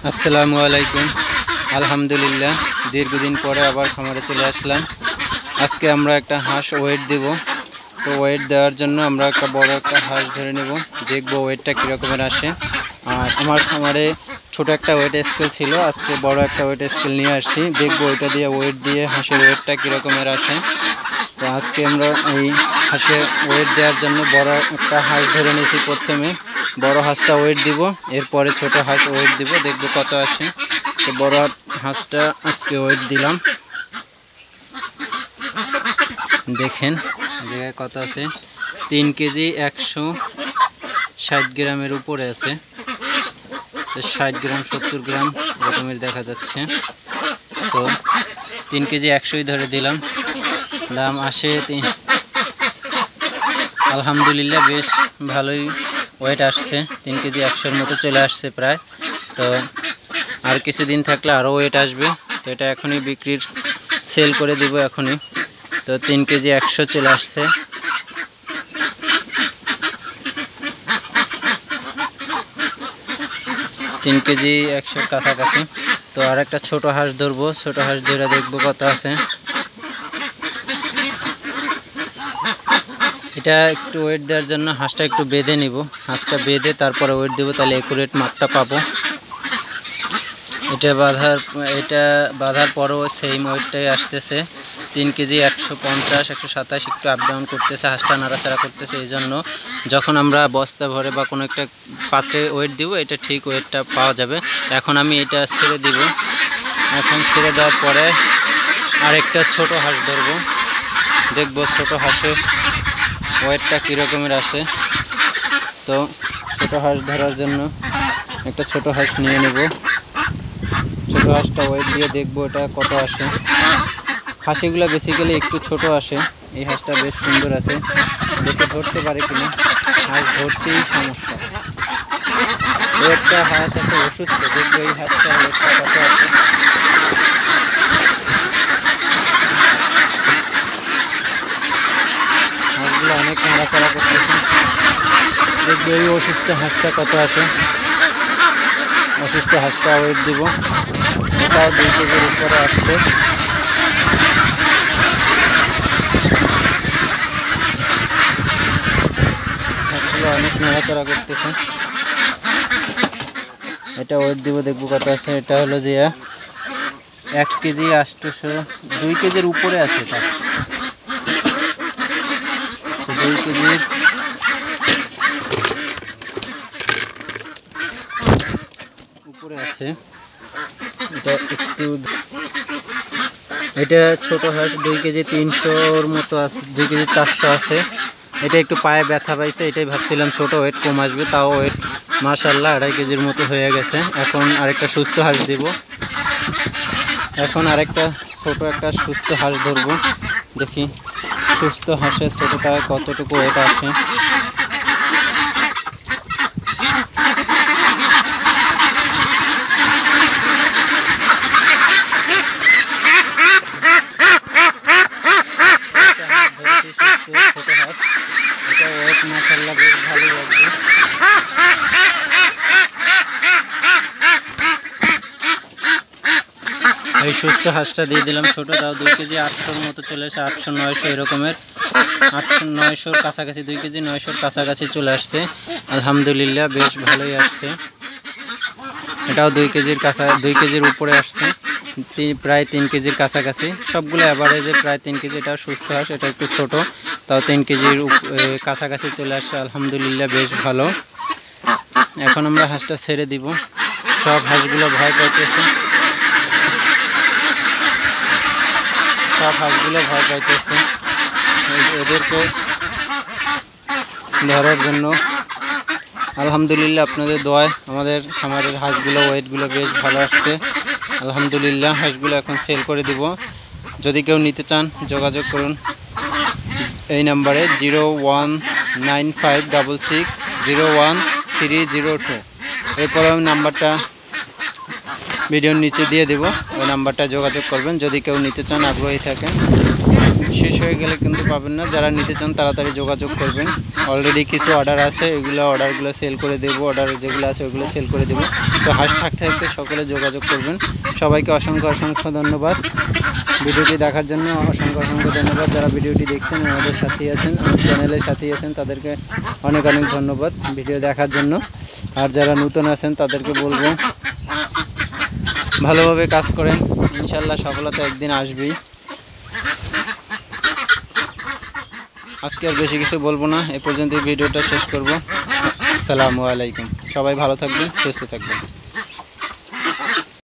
আসসালামু আলাইকুম। আলহামদুলিল্লাহ, দীর্ঘদিন পরে আবার খামারে চলে আসলাম। আজকে আমরা একটা হাঁস ওয়েট দেব। তো ওয়েট দেওয়ার জন্য আমরা একটা বড় একটা হাঁস ধরে নেব, দেখব ওয়েটটা কীরকমের আসে। আর আমার খামারে ছোট একটা ওয়েট স্কেল ছিল, আজকে বড় একটা ওয়েট স্কেল নিয়ে আসছি, দেখব ওইটা দিয়ে ওয়েট দিয়ে হাঁসের ওয়েটটা কীরকমের আসে। তো আজকে আমরা এই হাঁসের ওয়েট দেওয়ার জন্য বড় একটা হাঁস ধরে নিয়েছি। প্রথমে বড় হাঁসটা ওয়েট দিব, এরপরে ছোট হাঁস ওয়েট দিব, দেখব কত আসে। তো বড় হাঁসটা আজকে ওয়েট দিলাম, দেখেন জায়গায় কত আছে। 3 কেজি 160 গ্রামের উপরে আছে। 60 গ্রাম 70 গ্রাম এরকমের দেখা যাচ্ছে। তো 3 কেজি 100ই ধরে দিলাম, দাম আসে আলহামদুলিল্লাহ বেশ ভালোই ওয়েট আসছে। 3 কেজি 100-র মতো চলে আসছে প্রায়। তো আর কিছুদিন থাকলে আরও ওয়েট আসবে। তো এটা এখনই বিক্রির সেল করে দিব এখনই। তো 3 কেজি 100 চলে আসছে। তিন কেজি 100 কাছাকাছি। তো আর একটা ছোট হাঁস ধরবো, ছোট হাঁস ধরে দেখবো কত আছে। এটা একটু ওয়েট দেওয়ার জন্য হাঁসটা একটু বেঁধে নিব, হাঁসটা বেঁধে তারপরে ওয়েট দেবো, তাহলে একুরেট মাপটা পাবো। এটা বাঁধার পরেও সেম ওয়েটটাই আসতেছে। 3 কেজি 150 127 একটু আপ ডাউন করতেছে, হাঁসটা নাড়াচাড়া করতেছে। এই জন্য যখন আমরা বস্তা ভরে বা কোনো একটা পাত্রে ওয়েট দিব, এটা ঠিক ওয়েটটা পাওয়া যাবে। এখন আমি এটা ছেড়ে দিব। এখন ছেড়ে দেওয়ার পরে আরেকটা ছোট হাঁস ধরবো, দেখবো ছোট হাঁসের ওয়েটটা কীরকমের আছে। তো ছোট হাঁস ধরার জন্য একটা ছোট হাঁস নিয়ে নেব। ছোট হাঁসটা ওয়েট দিয়ে দেখবো এটা কত আসে। হাঁসিগুলো বেসিক্যালি একটু ছোট আসে। এই হাঁসটা বেশ সুন্দর আছে, দেখে ধরতে পারে কিনা। হাঁস ধরতেই সমস্যা। একটা হাঁস আছে অসুস্থ, দেখবো এই হাঁসটার ওয়েটটা কত আছে। হাঁসগুলো অনেক নাড়াচাড়া করতেছে, দেখবো এই অসুস্থ হাঁসটা কত আছে। অসুস্থ হাঁসটা ওয়েট দিব, এটাও 2 কেজির উপরে আসছে। হাঁসগুলো অনেক নাড়াচাড়া করতেছে, এটা ওয়েট দিব, দেখবো কত আছে। এটা হলো যে 1 কেজি 800, 2 কেজির উপরে আছে। এটা 2 কেজির উপরে আছে। এটা ছোট হাঁস, 2 কেজি 300-র মতো আছে, 2 কেজি 400 আছে। এটা একটু পায়ে ব্যথা পাইছে, এটাই ভাবছিলাম ছোট ওয়েট কম আসবে, তাও ওয়েট মাশাআল্লাহ 2.5 কেজির মতো হয়ে গেছে। এখন আরেকটা সুস্থ হাঁস দেব। এখন আরেকটা ছোট একটা সুস্থ হাঁস ধরবো, দেখি সুস্থ হাঁসের ছোটটা কতটুকু ওয়েট আসে। ছোট হাঁস, এটা ওয়েট মাশাআল্লাহ বেশ ভালো লাগবে। এই সুস্থ হাঁসটা দিয়ে দিলাম ছোট, তাও 2 কেজি 800-র মতো চলে আসে, 800-900 এরকমের, 800-900-র কাছাকাছি, 2 কেজি 900-র কাছাকাছি চলে আসছে। আলহামদুলিল্লাহ বেশ ভালোই আসছে। এটাও 2 কেজির উপরে আসছে, প্রায় 3 কেজির কাছাকাছি। সবগুলো অ্যাভারেজে প্রায় 3 কেজি। এটাও সুস্থ হাঁস, এটা একটু ছোট, তাও 3 কেজির কাছাকাছি চলে আসছে। আলহামদুলিল্লাহ বেশ ভালো। এখন আমরা হাঁসটা ছেড়ে দিব। সব হাঁসগুলো ভয় পাইতেছে, এদেরকে ধরার জন্য। আলহামদুলিল্লাহ আপনাদের দোয়ায় আমাদের খামারের হাঁসগুলো ওয়েটগুলো বেশ ভালো আসছে। আলহামদুলিল্লাহ হাঁসগুলো এখন সেল করে দিব। যদি কেউ নিতে চান যোগাযোগ করুন এই নাম্বারে 019566010302। এরপরে আমি নাম্বারটা ভিডিওর নিচে দিয়ে দেব, ওই নাম্বারটা যোগাযোগ করবেন যদি কেউ নিতে চান, আগ্রহী থাকেন। শেষ হয়ে গেলে কিন্তু পাবেন না। যারা নিতে চান তাড়াতাড়ি যোগাযোগ করবেন। অলরেডি কিছু অর্ডার আছে, অর্ডারগুলো সেল করে দেবো, অর্ডার যেগুলো আছে ওগুলো সেল করে দেবো। তো হাঁস থাকতে থাকতে সকলে যোগাযোগ করবেন। সবাইকে অসংখ্য ধন্যবাদ ভিডিওটি দেখার জন্য। অসংখ্য ধন্যবাদ যারা ভিডিওটি দেখছেন, আমাদের সাথেই আছেন, আমার চ্যানেলের সাথেই আছেন, তাদেরকে অনেক ধন্যবাদ ভিডিও দেখার জন্য। আর যারা নতুন আছেন তাদেরকে বলবো ভালোভাবে কাজ করেন, ইনশাল্লাহ সফলতা একদিন আসবেই। আজকে আর বেশি কিছু বলবো না, এ পর্যন্ত ভিডিওটা শেষ করব। আসসালামু আলাইকুম। সবাই ভালো থাকবেন, সুস্থ থাকবেন।